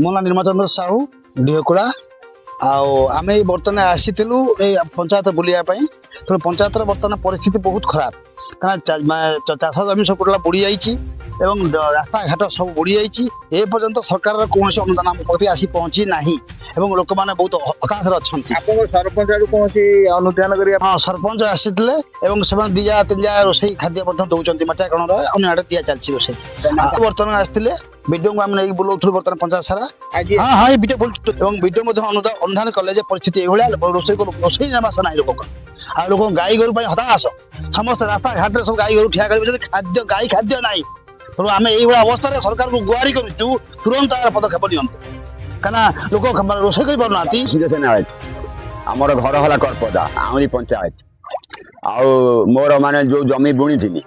ମୋ ନାଁ ନିର୍ମଚନ୍ଦ୍ର ସାହୁ ଢିଅକୁଳା। ଆଉ ଆମେ ବର୍ତ୍ତମାନ ଆସିଥିଲୁ ଏଇ ପଞ୍ଚାୟତ ବୁଲିବା ପାଇଁ। ତେଣୁ ପଞ୍ଚାୟତର ବର୍ତ୍ତମାନ ପରିସ୍ଥିତି ବହୁତ ଖରାପ, କାରଣ ଚାଷ ଜମି ସବୁ ଟୋଟାଲ ବୁଡ଼ି ଯାଇଛି ଏବଂ ରାସ୍ତାଘାଟ ସବୁ ବୁଡ଼ି ଯାଇଛି। ଏ ପର୍ଯ୍ୟନ୍ତ ସରକାରର କୌଣସି ଅନୁଦାନ ଆମ ପ୍ରତି ଆସି ପହଞ୍ଚି ନାହିଁ ଏବଂ ଲୋକମାନେ ବହୁତ ହତାଶରେ ଅଛନ୍ତି। ଆପଣଙ୍କ ସରପଞ୍ଚ ଆଡୁ କୌଣସି ଅନୁଧ୍ୟାନ କରିବା? ହଁ, ସରପଞ୍ଚ ଆସିଥିଲେ ଏବଂ ସେମାନେ ଦି ଜାଗା ତିନି ଜାଗା ରୋଷେଇ ଖାଦ୍ୟ ମଧ୍ୟ ଦଉଛନ୍ତି ମାଟିଆ କଣର, ଅନ୍ୟ ଆଡେ ଦିଆ ଚାଲିଛି ରୋଷେଇ। ବର୍ତ୍ତମାନ ଆସିଥିଲେ ବିଡିଓଙ୍କୁ ଆମେ ନେଇକି ବୁଲଉଥିଲୁ ବର୍ତ୍ତମାନ ପଞ୍ଚାୟତ ସାରା। ହଁ ହଁ, ଏଇ ବିଡିଓ ବୁଲୁଛୁ ଏବଂ ବିଡିଓ ମଧ୍ୟ ଅନୁଧ୍ୟାନ କଲେ ଯେ ପରିସ୍ଥିତି ଏଇଭଳିଆ, ରୋଷେଇ ନେବାସ ନାହିଁ ଲୋକଙ୍କ। ଆଉ ଲୋକ ଗାଈ ଗୋରୁ ପାଇଁ ହତାଶ, ସମସ୍ତେ ରାସ୍ତା ଘାଟରେ ସବୁ ଗାଈ ଗୋରୁ ଠିଆ କରିବେ, ଖାଦ୍ୟ ଗାଈ ଖାଦ୍ୟ ନାହିଁ। ତେଣୁ ଆମେ ଏଇଭଳିଆ ଅବସ୍ଥାରେ ସରକାରଙ୍କୁ ଗୁହାରି କରୁଛୁ ତୁରନ୍ତ ଏହାର ପଦକ୍ଷେପ ନିଅନ୍ତୁ, କାହିଁକିନା ଲୋକ ରୋଷେଇ କରିପାରୁନାହାନ୍ତି। ଆମର ଘର ହେଲା କରପଦା ଆଉରି ପଞ୍ଚାୟତ। ଆଉ ମୋର ମାନେ ଯୋଉ ଜମି ବୁଣିଥିଲି,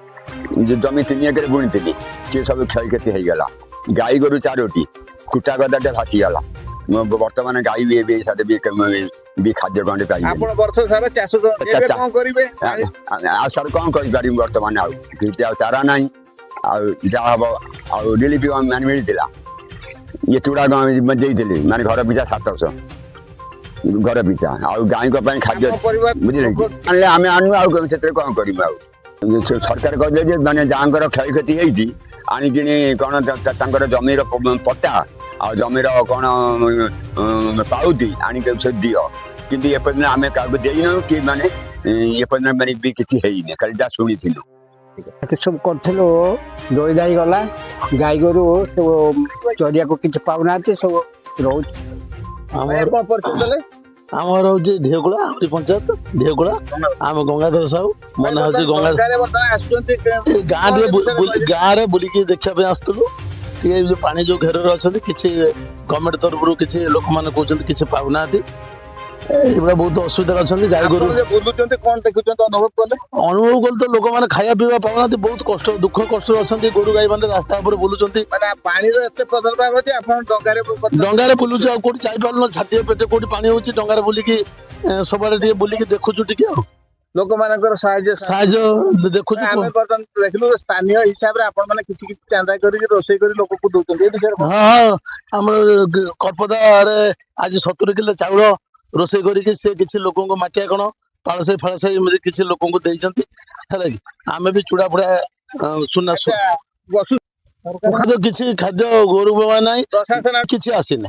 ଜମି 3 ଏକର ବୁଣିଥିଲି, ସେ ସବୁ କ୍ଷୟକ୍ଷତି ହେଇଗଲା। ଗାଈ ଗୋରୁ 4ଟି, କୁଟା ଗଦାଟେ ଭାସିଗଲା। ବର୍ତ୍ତମାନ ଗାଈ ବି ଖାଦ୍ୟ ଗଣ୍ଡେ ପାଇବେ। ଆପଣ ବର୍ଷ ସାରା ଚାଷ କଣ କରିବେ? ଆଉ ସାର୍ କଣ କରିପାରିବୁ ବର୍ତ୍ତମାନ? ଆଉ କିଛି ଆଉ ଚାରା ନାହିଁ। ଆଉ ଯାହା ହବ ଆଉ ରିଲିଫ ମାନେ ମିଳିଥିଲା, ଇଏ ଚୁଡ଼ା ଦେଇଥିଲି ମାନେ ଘର ପିଛା 700 ଘର ପିଛା। ଆଉ ଗାଈଙ୍କ ପାଇଁ ଖାଦ୍ୟ ବୁଝିଲେ କି, ଆଣିଲେ ଆମେ ଆଣୁ, ଆଉ ସେଥିରେ କଣ କରିବୁ? ଆଉ ସରକାର କହିଲେ ଯେ ମାନେ ଯାହାଙ୍କର କ୍ଷୟକ୍ଷତି ହେଇଛି ଆଣିକିଣି କଣ ତାଙ୍କର ଜମିର ପଟ୍ଟା ଆଉ ଜମିର କଣ ପାଉତି ଆଣିକି ସେ ଦିଅ, କିନ୍ତୁ ଏପର୍ଯ୍ୟନ୍ତ ଆମେ କାହାକୁ ଦେଇନାହୁଁ କି ମାନେ ଏପର୍ଯ୍ୟନ୍ତ ମାନେ ବି କିଛି ହେଇନି, ଖାଲି ଯାହା ଶୁଣିଥିଲୁ। ସବୁ କରିଥିଲୁ, ଦୋଇ ଦାଇ ଗଲା, ଗାଈ ଗୋରୁ ସବୁ ଚରିବାକୁ କିଛି ପାଉନାହାନ୍ତି, ସବୁ ରହୁଛି। ଆମର ହଉଛି ଢିଅକୁଳା ପଞ୍ଚାୟତ ଢିଅକୁଳା। ଆମେ ଗଙ୍ଗାଧର ସାହୁ, ମୋ ନାଁ ହଉଛି ଗାଁରେ ବୁଲିକି ଦେଖିବା ପାଇଁ ଆସୁଥିଲୁ। ଟିକେ ଯୋଉ ପାଣି ଯୋଉ ଘେରରେ ଅଛନ୍ତି, କିଛି ଗଭର୍ଣ୍ଣମେଣ୍ଟ ତରଫରୁ କିଛି ଲୋକମାନେ କହୁଛନ୍ତି କିଛି ପାଉନାହାନ୍ତି। ଏଇଭଳିଆ ବହୁତ ଅସୁବିଧାରେ ଅଛନ୍ତି। ଗାଈ ଗୋରୁ ବୁଲୁଛନ୍ତି, କଣ ଦେଖୁଛନ୍ତି, ଅନୁଭବ କଲେ? ଅନୁଭବ କଲେ ତ ଲୋକମାନେ ଖାଇବା ପିଇବା ପାଉନାହାନ୍ତି, ବହୁତ କଷ୍ଟ ଦୁଃଖ କଷ୍ଟରେ ଅଛନ୍ତି। ଗୋରୁ ଗାଈ ମାନେ ରାସ୍ତା ଉପରେ ବୁଲୁଛନ୍ତି। ମାନେ ପାଣିର ଏତେ ପ୍ରାଦୁର୍ଭାବ ଅଛି, ଆପଣ ଡଙ୍ଗାରେ ବୁଲୁଛୁ, ଆଉ କୋଉଠି ଯାଇପାରୁନୁ, ଛାତିଏ ପେଟେ କୋଉଠି ପାଣି ହଉଛି, ଡଙ୍ଗାରେ ବୁଲିକି ସବୁଆଡେ ଟିକେ ବୁଲିକି ଦେଖୁଛୁ ଟିକେ। ଆଉ ଲୋକମାନଙ୍କର ସାହାଯ୍ୟ ଦେଖୁଛୁ। ଆମେ ବର୍ତ୍ତମାନ ଦେଖିଲୁ ସ୍ଥାନୀୟ ହିସାବରେ ଆପଣ ମାନେ କିଛି ଚାନ୍ଦା କରିକି ରୋଷେଇ କରି ଲୋକକୁ ଦଉଛନ୍ତି, ଏ ବିଷୟରେ? ହଁ, ଆମର କରପଦାରେ ଆଜି 70 କିଲୋ ଚାଉଳ ରୋଷେଇ କରିକି ସେ କିଛି ଲୋକଙ୍କୁ ମାଟିଆ କଣ ପାଳସାଇ ଫାଳସାଇ ଏମିତି କିଛି ଲୋକଙ୍କୁ ଦେଇଛନ୍ତି, ହେଲା କି। ଆମେ ବି ଚୁଡା ଫୁଡା ସୁନା କିଛି ଖାଦ୍ୟ ଗୋରୁ ନାହିଁ, କିଛି ଆସିନି।